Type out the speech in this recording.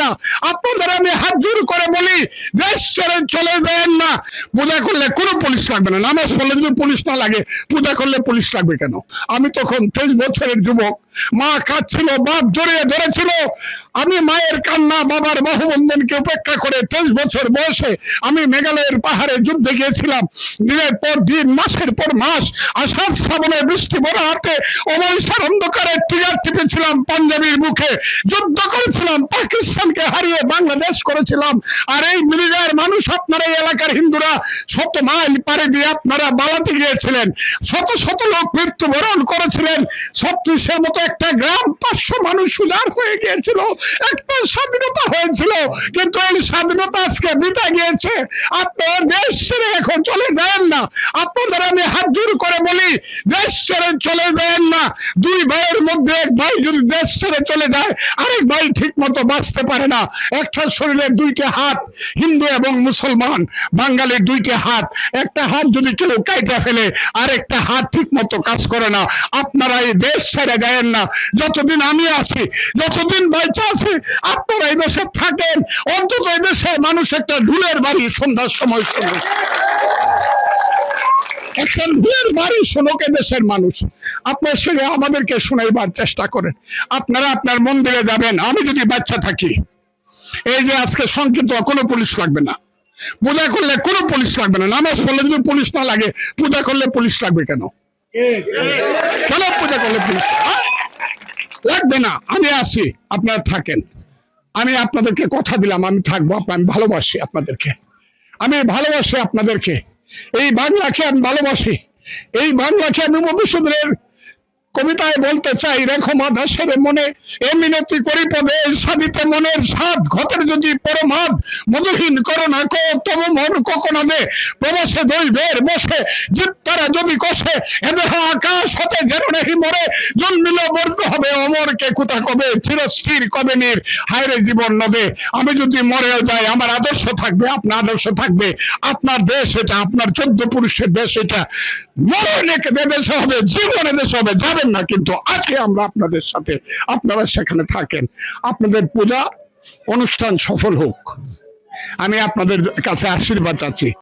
না। আপনাদের আমি হাত জোর করে বলি, দেশ ছেড়ে চলে যাবেন না। পূজা করলে কোনো পুলিশ লাগবে না, নামাজ পড়লে যদি পুলিশ না লাগে, পূজা করলে পুলিশ লাগবে কেন? আমি তখন 23 বছরের যুবক, মা কাঁদছিল, বাপ জড়িয়ে ধরেছিল। আমি মায়ের কান্না, বাবার বাহুবন্ধনকে উপেক্ষা করে 23 বছর বয়সে আমি মেঘালয়ের পাহাড়ে যুদ্ধে গিয়েছিলাম। দিনের পর দিন, মাসের পর মাস, আষাঢ় শ্রাবণে বৃষ্টি ভরা হাতে অবৈশার অন্ধকারে টিগার টিপেছিলাম পাঞ্জাবির বুকে, যুদ্ধ করেছিলাম, পাকিস্তানকে হারিয়ে বাংলাদেশ করেছিলাম। আর এই মিলিগার মানুষ, আপনারা এই এলাকার হিন্দুরা, 100 মাইল পাড়ে দিয়ে আপনারা বালাতে গিয়েছিলেন, শত শত লোক মৃত্যুবরণ করেছিলেন। 36-এর মতো একটা গ্রাম, 500 মানুষ উজাড় হয়ে গিয়েছিল, একটা স্বাধীনতা হয়েছিল। কিন্তু এই স্বাধীনতা আজকে বিতা গিয়েছে। আপনারা দেশ ছেড়ে এখন চলে যাবেন না। আপনাদের আমি হাত জোর করে বলি, দেশ ছেড়ে চলে যাবেন না। দুই ভাইয়ের মধ্যে এক ভাই যদি দেশ ছেড়ে চলে যায়, আরেক ভাই ঠিক মতো বাঁচতে পারে না। একটা শরীরের দুইটা হাত, হিন্দু এবং মুসলমান, বাঙালির দুইটা হাত, একটা হাত যদি কেউ কাইটা ফেলে, আরেকটা হাত ঠিক মতো কাজ করে না। আপনারা এই দেশ ছেড়ে যাবেন না। যতদিন আমি আছি, যতদিন বাইচা আছে, আপনারা এই দেশে থাকেন। অন্তত এই দেশের মানুষ একটা ঢুলের বাড়ি সন্ধ্যার সময় শুনুক, একটা ঢুলের বাড়ি শুনুক দেশের মানুষ। আপনার সেটা আমাদেরকে শোনাইবার চেষ্টা করেন। আপনারা আপনার মন্দিরে যাবেন। আমি যদি বাচ্চা থাকি, এই যে আজকে সংকিত, কোনো পুলিশ লাগবে না। পূজা করলে কোনো পুলিশ লাগবে না, নামাজ পড়লে যদি পুলিশ না লাগে, পূজা করলে পুলিশ লাগবে কেন? কেন পূজা করলে পুলিশ লাগবে না? আমি আছি, আপনারা থাকেন। আমি আপনাদেরকে কথা দিলাম, আমি থাকবো। আমি ভালোবাসি আপনাদেরকে, আমি ভালোবাসি আপনাদেরকে। এই বাংলাকে আমি ভালোবাসি। এই বাংলাকে আমি মধুসূদনের কবিতায় বলতে চাই, রেখো মা দাসের মনে এ মিনতি করি পদে, সাধিতে মনের সাধ ঘটের যদি পরমাদ, মধুহীন করো না কো তব মন কখনো দে, প্রবাসে দৈবের বসে জীব তারা যদি কষে, এদেহ আকাশ হতে যেন নেহি মরে, জন্মিল বর্গ হবে অমরকে কুতা কবে, চিরস্থির কবে নির হায়রে জীবন নবে। আমি যদি মরেও যাই, আমার আদর্শ থাকবে, আপনার আদর্শ থাকবে। আপনার দেশ এটা, আপনার 14 পুরুষের দেশ এটা। মরণে দেশে হবে, জীবনে দেশে হবে, যাবেন না। কিন্তু আজকে আমরা আপনাদের সাথে, আপনারা সেখানে থাকেন। আপনাদের পূজা অনুষ্ঠান সফল হোক, আমি আপনাদের কাছে আশীর্বাদ চাচ্ছি।